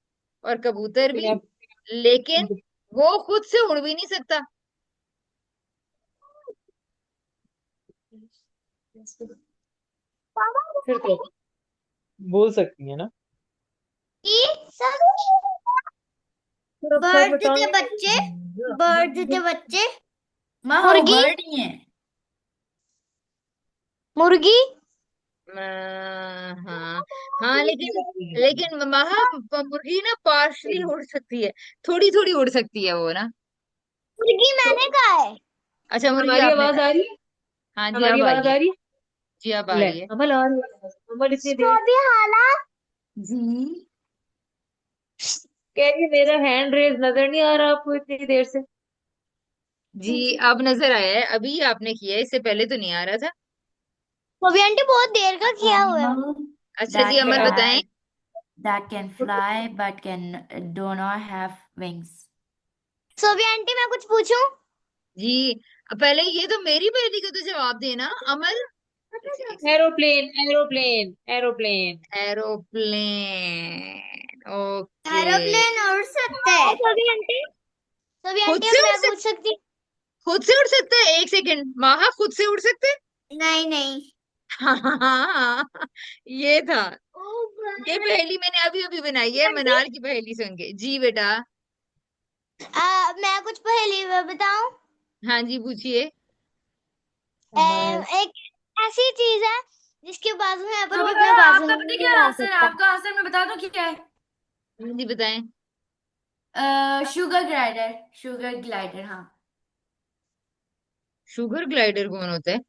और कबूतर फिर भी, आप लेकिन वो खुद से उड़ भी नहीं सकता। फिर तो बोल सकती है ना। फिर अब सर में बर्ड के टांगे बच्चे, बर्ड के बच्चे, माँ वो मुर्गी, बर्ड ही है। मुर्गी। हाँ हाँ, लेकिन लेकिन महा, मुर्गी ना पार्शली उड़ सकती है, थोड़ी थोड़ी उड़ सकती है वो ना। मुर्गी मैंने कहा है। अच्छा, मुर्गी हमारी आपने आवाज कहा। आ रही है? हाँ जी, हमारी अब आई आवाज है। आ रही है? जी, अब आ ले रही है। अमल आ रही है, अमल इतनी देर सोबी हाला, जी। कह रही है मेरा हैंड रेज नजर नहीं आ रहा आपको इतनी देर से। जी, अब नजर आया है, अभी आपने किया है, इससे पहले तो नहीं आ रहा था। सोबी आंटी बहुत देर का किया हुआ है। Animal अच्छा जी, that अमल बताएं। has that can fly but can do not have wings. Sobi aunty मैं कुछ पूछूं? जी, पहले ये तो मेरी पहेली का तो जवाब देना Amal. Aeroplane aeroplane aeroplane. Aeroplane. Okay. Aeroplane उड़ सकता है। सोबी आंटी, सोबी खुद आंटी से अब उड़ मैं सक पूछ सकती? खुद से उड़ सकते हैं, एक सेकंड, माहा खुद से उड़ सकते हैं। नहीं नहीं। हाँ हाँ हाँ, ये था। ये पहेली मैंने अभी अभी बनाई है आंटी, मनाल की पहेली सुन के। जी बेटा। मैं कुछ पहेली बताऊं? हाँ जी, पूछिए। अमल एक ऐसी चीज है जिसके बाजू है पर वो सभी अपने वाला बाजू आपका पता नहीं क्या हिला आंसर है? सकता। आपका आंसर मैं बता दूं क्या हाँ जी, बताएं। है? शुगर ग्लाइडर, शुगर ग्लाइडर, हाँ। शुगर ग्लाइडर कौन होता है?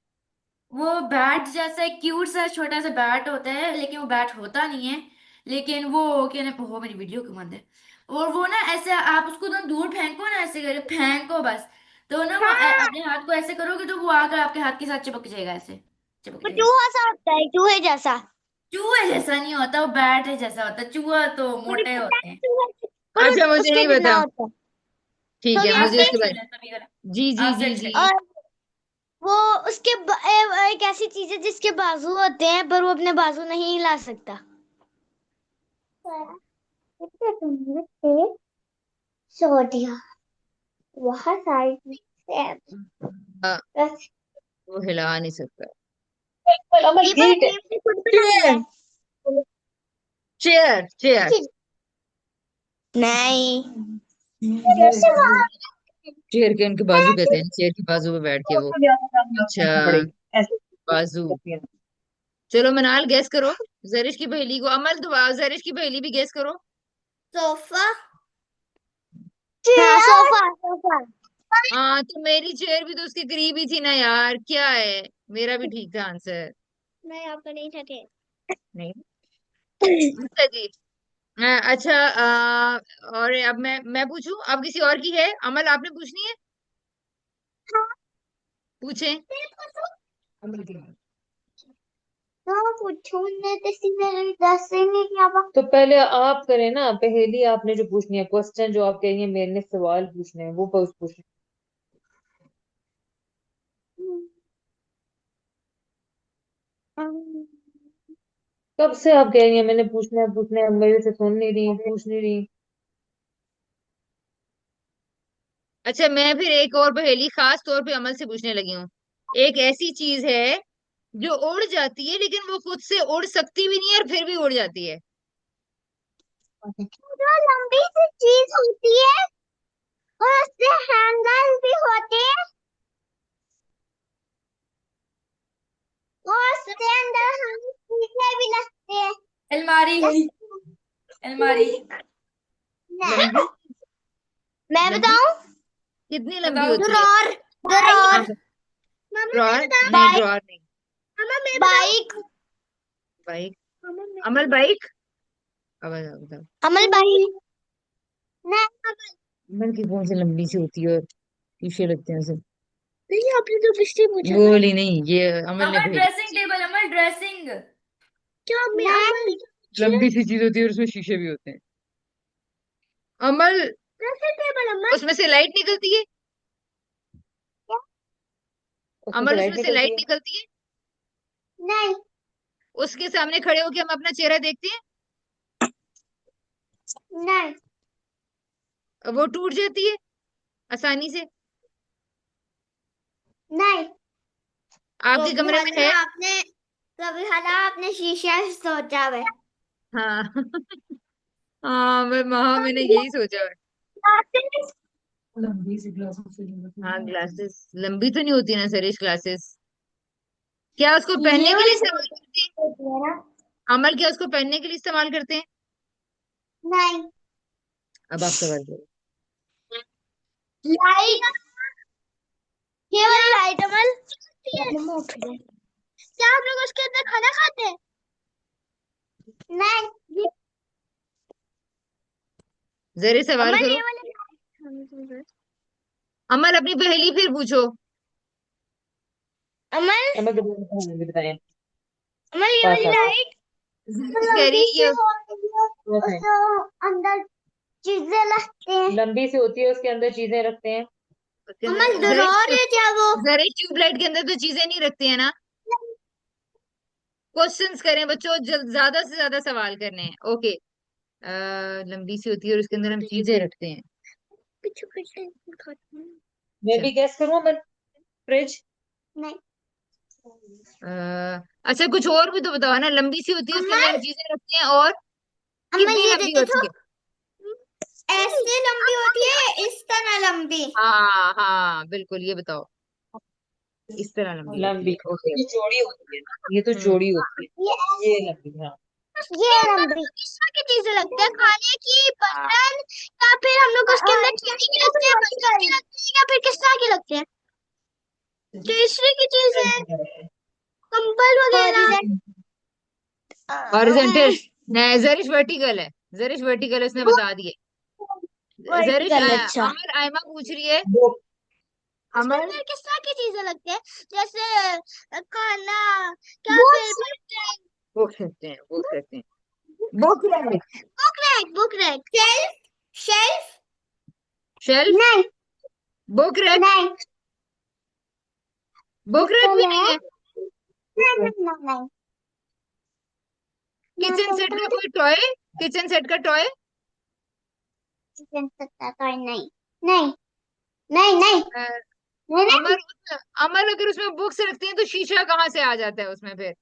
वो बैट जैसा एक क्यूट सा छोटा सा बैट होता है, लेकिन वो बैट होता नहीं है। लेकिन वो क्या ना, वो मेरी वीडियो के मत है। और वो ना ऐसे आप उसको ना दूर फेंको ना, ऐसे करे फेंको बस। तो ना वो हाँ, अपने हाथ को ऐसे करोगे तो वो आकर आपके हाथ के साथ चिपक जाएगा, ऐसे चिपक वो जाएगा। चूहा सा होता है, चूहे जैसा। चूहे जैसा नहीं होता, वो बैट जैसा होता है, चूहा तो मुझे मोटे पता होते है हैं। चूहे, पर अच्छा, मुझे उसके नहीं जितना पता। होता है। ठीक तो है, भी आप मुझे आंटी, इसके सर्च कर बारे। लें सभी का। जी जी आप जी सर्च जी। करिए। और वो उसके एक ऐसी चीज है जिसके बाजू होते हैं पर वो अपने बाजू नहीं हिला सकता। सोडिया, वहाँ साइड में से हाँ, बस। वो हिला नहीं सकता। अमल ये ठीक है। पहेली मैंने खुद बनाई चेयर। है। Chair chair. नहीं। चेयर के उनके बाजू कहते हैं, चेयर के बाजू पे बैठ के वो। अच्छा, पड़ेगी ऐसे बाजू। करती है। चलो मनाल, गैस करो जरिश की पहेली को। अमल, तो जरिश की पहेली भी गैस करो। सोफा, हाँ सोफा सोफा। हाँ, तो मेरी चेयर भी तो उसके करीब ही थी ना यार, क्या है, मेरा भी ठीक था आंसर। नहीं आपका नहीं था ठीक। नहीं। अच्छा जी। अच्छा, और अब मैं पूछूं, अब किसी और की है? अमल आपने पूछनी है? पूछें। अमल की। तो पूछूंने तो सीधे दस से नहीं क्या बात। तो पहले आप करें ना, पहेली आपने जो पूछनी है, क्वेश्चन जो आप कह रही है मेरे ने सवाल पूछने हैं, वो पूछने। कब से आप कह रही हैं मैंने पूछना है, मेरे से सुन नहीं रही, पूछ नहीं रही। अच्छा, मैं फिर एक और पहेली खास तौर पे अमल से पूछने लगी हूँ। एक ऐसी चीज है जो उड़ जाती है, लेकिन वो खुद से उड़ सकती भी नहीं है और फिर भी उड़ जाती है। जो लंबी सी चीज होती है और उससे हैंडल भी होते हैं और उसके अंदर हम चीजें भी लगते हैं। अलमारी। अलमारी। लंबी। मैं लंबी बताऊं? कितनी लंबी बताओ। होती है? ड्रॉर। हाँ, ड्रॉर। मामा मैं ड्रॉर बताऊं? नहीं, बाइक। ड्रॉर नहीं। मामा मैं बाइक। बाइक। मामा मैं अमल बाइक। अब बताओ बताओ। अमल बाइक। नहीं अमल। अमल की कौन सी लंबी सी होती है और शीशे लगते हैं उसे? नहीं आपने तो पिछले पूछा था। बोली नहीं, ये अमल ने अमर भेजी। Dressing table. अमर ड्रेसिंग। क्या मैं अमल लंबी सी चीज होती है और उसमें शीशे भी होते हैं। अमल, कैसे टेबल अमल? उसमें से लाइट निकलती है। उसमें से अमल, लाइट उसमें से निकलती लाइट है। निकलती है। नहीं। उसके सामने खड़े होके हम अपना चेहरा देखते नहीं। हैं, वो टूट जाती है आसानी से। नहीं। आपके कमरे में है? कभी हला आपने शीशा सोचा है। हाँ। हाँ, मैंने यही सोचा है। लंबी सी ग्लासेस। हाँ, ग्लासेस लंबी तो नहीं होती ना सरेश, ग्लासेस। क्या उसको ये पहनने के लिए वाली इस्तेमाल करते हैं? होती है ना। अमल, क्या उसको पहनने के लिए इस्तेमाल करते हैं? नहीं। अब आप सवाल करो। लाइट। ये वाली लाइट अमल मम्मा उठ गए। क्या आप लोग उसके अंदर खाना खाते हैं? नहीं। जरे सवाल अमल करो। ये वाली अमल, अपनी पहेली फिर पूछो। अमल अब मैं बताएं। अमल ये पास वाली आके लाइट जरीश कह रही लंबी है सी कि होती है वैसे उसके अंदर चीजें लगते हैं। लंबी सी होती है, उसके अंदर चीजें रखते हैं। उसके अमल अंदर डरा जरीश, है क्या वो? जरीश ट्यूबलाइट के अंदर तो चीजें नहीं रखती है ना। क्वेश्चंस करें बच्चों, ज्यादा से ज्यादा सवाल करने हैं। ओके। लंबी सी होती है और उसके अंदर हम चीजें रखते हैं। पीछे पीछे खाते हैं। मैं अच्छा। भी गैस करूं, मैं फ्रिज। नहीं। अच्छा, कुछ और भी तो बताओ ना। लंबी सी होती है, उसके अंदर अमल हम चीजें रखते हैं, और अमल कितनी ये लंबी देखो होती है? ऐसे लंबी होती है इस तरह लंबी। हाँ हाँ, बिल्कुल, ये बताओ। इस तरह लंबी होती लंबी। है, ओके। ये चौड़ी होती है ना, ये तो हम्म। चौड़ी होती ये है, ये लंबी। हाँ। ये लंबी किस तरह की चीजें लगते हैं? खाने की, बर्तन, या फिर हम लोग उसके अंदर चीनी की लगते हैं, बर्तन की लगते हैं, या फिर किस तरह की लगते हैं? तीसरी की चीज है कंबल वगैरह। हॉरिजॉन्टल। नहीं, जरिश वर्टिकल है। जरिश वर्टिकल है, उसने बता दिए। जरिश वर्टिकल अच्छा। अमर आयमा पूछ रही है। वो उसके अमर, अंदर किस तरह की चीजें लगती है? जैसे खाना, क्या फिर बर्तन। बुक सकते हैं, बुक सकते हैं। Book rack. Book rack. Book rack. Shelf. Shelf. Shelf. नहीं। Book rack. नहीं। बुक रैक किसको भी है? नहीं है। नहीं नहीं नहीं नहीं। मैं किचन तो सेट बता का रही कोई टॉय? किचन सेट का टॉय? चिकन सकता तो नहीं। नहीं नहीं नहीं नहीं नहीं। अमर, अमर अगर उसमें बुक्स रखती हैं तो शीशा कहाँ से आ जाता है उसमें फिर?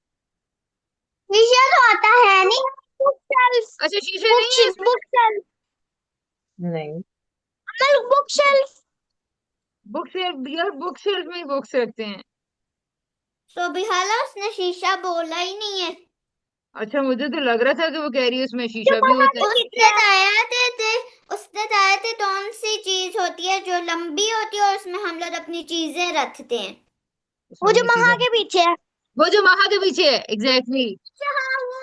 विषय तो आता है नहीं। Book shelf. अच्छा, शीशे बुक नहीं है इसमें? Book shelf. नहीं। मतलब बुक शेल्फ। बुक शेल्फ यार, बुक शेल्फ में बुक्स रखते हैं। तो बिहाला उसने शीशा बोला ही नहीं है। अच्छा, मुझे तो लग रहा था कि वो कह रही है उसमें जो शीशा भी बाहर होता है। उसने बताया थे कौन सी चीज होती है जो लंबी होती है और उसमें हम लोग अपनी चीजें रखते हैं। उसमें वो जो अपनी चीजें, महा के पीछे है। वो जो महा के पीछे है, एग्जैक्टली। अच्छा हाँ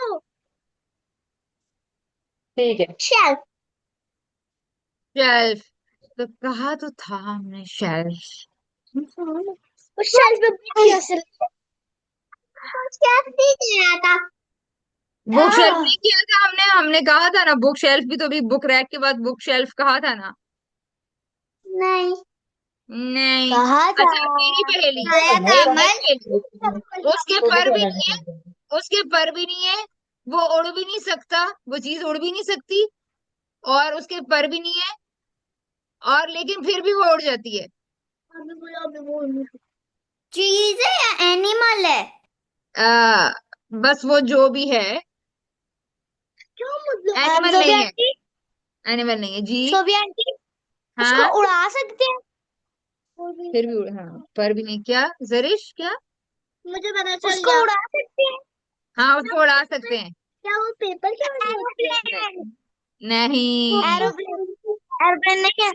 ठीक है। शेल्फ। शेल्फ। तो कहा तो था हमने शेल्फ। उस शेल्फ पे बुक कैसे शेल्फ नहीं गया था। बुक शेल्फ आह, नहीं किया था हमने, हमने कहा था ना बुक शेल्फ भी, तो भी बुक रैक के बाद बुक शेल्फ कहा था ना। नहीं नहीं। कहा था। अच्छा मेरी पहेली, आया था एक और अमन। पहेली। उसके तो पर देखो भी अलग नहीं है, निकल गया। उसके पर भी नहीं है, वो उड़ भी नहीं सकता, वो चीज उड़ भी नहीं सकती, और उसके पर भी नहीं है, और लेकिन फिर भी वो उड़ जाती है। चीज है या एनिमल है? आ, बस वो जो भी है। क्यों मतलब एनिमल सोफिया नहीं है, आंटी। एनिमल नहीं है जी। सोफिया आंटी उसको हाँ उड़ा सकते हैं। फिर भी हाँ, पर भी नहीं, क्या जरिश क्या? मुझे पता चल उसको गया उड़ा सकते हैं। हाँ उसको उड़ा सकते हैं। क्या वो पेपर के वजह होती है? नहीं। एरोप्लेन। नहीं। एरोप्लेन। एरोप्लेन नहीं है।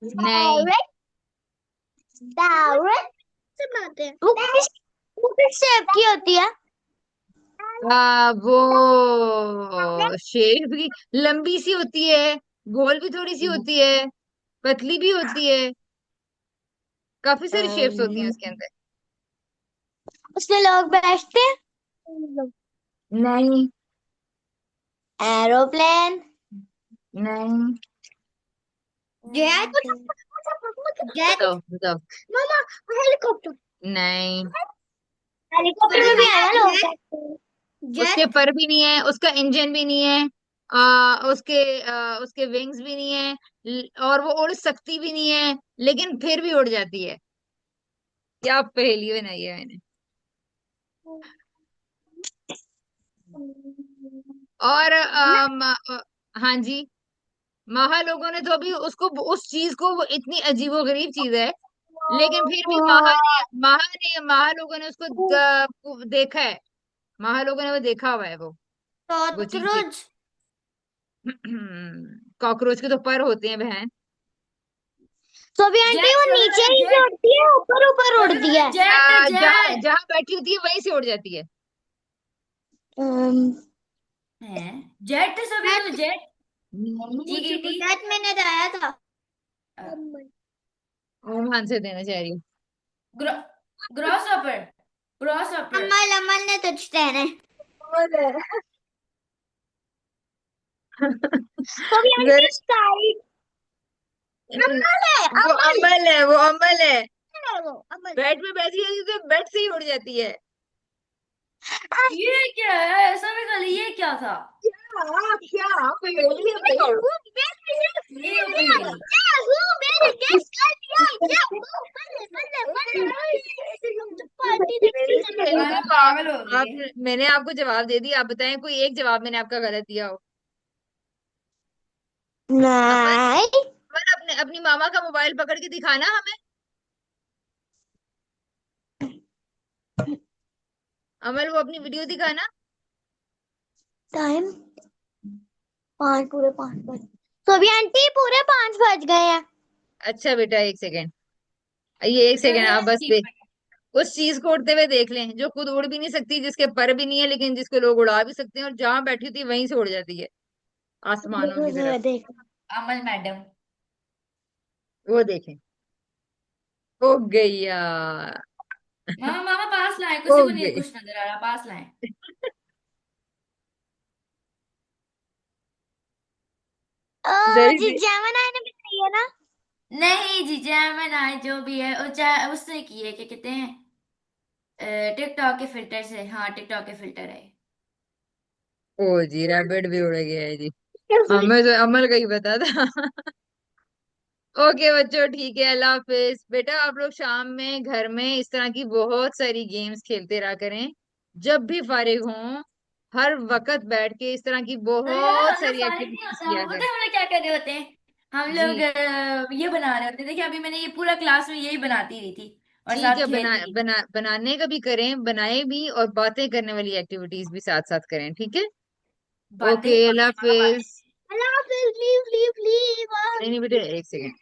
नहीं। डायरेक्ट। डायरेक्ट से बनाते हैं वो किस शेप की होती है? वो शेप भी लंबी सी होती है, गोल भी थोड़ी सी होती है, पतली भी होती है, काफी सारी शेप्स होती हैं उसके अंदर। उसमें लोग बैठते हैं। नहीं। एरोप्लेन। नहीं। जेट। जेट। बताओ बताओ। मामा हेलीकॉप्टर। नहीं। हेलीकॉप्टर में भी है ना लोग बैठते हैं। उसके जेट। पर भी नहीं है, उसका इंजन भी नहीं है, उसके विंग्स भी नहीं है, और वो उड़ सकती भी नहीं है, लेकिन फिर भी उड़ जाती है। क्या पहेली बनाई है मैंने। और हाँ जी, महा लोगों ने तो अभी उसको, उस चीज को, वो इतनी अजीबोगरीब चीज है, लेकिन फिर भी महा लोगों ने उसको देखा है। महा लोगों ने वो देखा हुआ है, वो चीज देख। कॉकरोच। कॉकरोच के तो पर होते हैं बहन। तो भी आंटी जेट वो लगा नीचे है, ही से जेट उड़ती है ऊपर ऊपर उड़ती है। जेट जहाँ जेट जहाँ बैठी होती है वहीं से उड़ जाती है। है। जेट सभी नेट। जेट। जी मुझे कीटी। नेट में नेट आया था। ओमान से देना चाह रही हूँ। Grasshopper. Grasshopper. Amal Amal ने तुझ है। तो भी आंटी जरा स्काई। अमल है वो अमल। अमल है, वो अमल है। है वो अमल। बेड पे बैठी होती है तो बेड से ही उड़ जाती है। ये क्या है ऐसा में खाली ये क्या था? क्या पहेली है भाई। ये हो पहेली। मैंने गेस कर लिया। बल्ले बल्ले बल्ले पार्टी देखती है। मैं पागल हो गई है। मैंने आपको जवाब दे दिया, आप बताएं कोई एक जवाब मैंने आपका गलत दिया हो। अमन, नहीं। अमन अपने अपनी मामा का मोबाइल पकड़ के दिखाना हमें। अमल वो अपनी वीडियो दिखाना। टाइम 5 पूरे 5 बज। तो भी आंटी पूरे 5 बज गए हैं। अच्छा बेटा एक सेकेंड, ये एक सेकेंड चलिए आप बस ठीक है। उस चीज को उड़ते हुए देख लें जो खुद उड़ भी नहीं सकती, जिसके पर भी नहीं है, लेकिन जिसको लोग उड़ा भी सकते हैं, और जहां बैठी होती है वहीं से उड़ जाती है आसमानों की तरफ। देख। अमल मैडम। वो देखें। हो गई यार। मामा मामा पास लाए, हो किसी को नहीं गई। कुछ नजर आ रहा, पास लाए। जरी जी सी। जैमन आने बताइए है ना। नहीं जी जैमन आए जो भी है वो चाहे उससे किए क्या कहते हैं, टिकटॉक के फिल्टर से। हाँ टिकटॉक के फिल्टर है। ओ जी रैबिट भी उड़ गया है जी। हमें तो अमल का ही पता था। ओके बच्चों ठीक है, अल्लाह हाफिज बेटा। आप लोग शाम में घर में इस तरह की बहुत सारी गेम्स खेलते रहा करें, जब भी फारिग हों, हर वक्त बैठ के इस तरह की नहीं यार बहुत हम लोग सारी फारिग नहीं एक्टिविटीज होता, किया हम पता करें। है हम लोग क्या कर रहे होते हैं। हम लोग जी ये बना रहे होते हैं। देखिए अभी मैंने ये पूरा क्लास में यही बनाती रही थी और ठीक साथ है, खेलती रही थी। बनाने का भी करें, बनाए भी, और बातें करने वाली एक्टिविटीज भी साथ साथ करें, ठीक है। बातें ओके ठीक अल्लाह है मामा बातें। हाफिज। अल्लाह हाफिज। Leave leave leave. नहीं नहीं बेटे एक सेकेंड।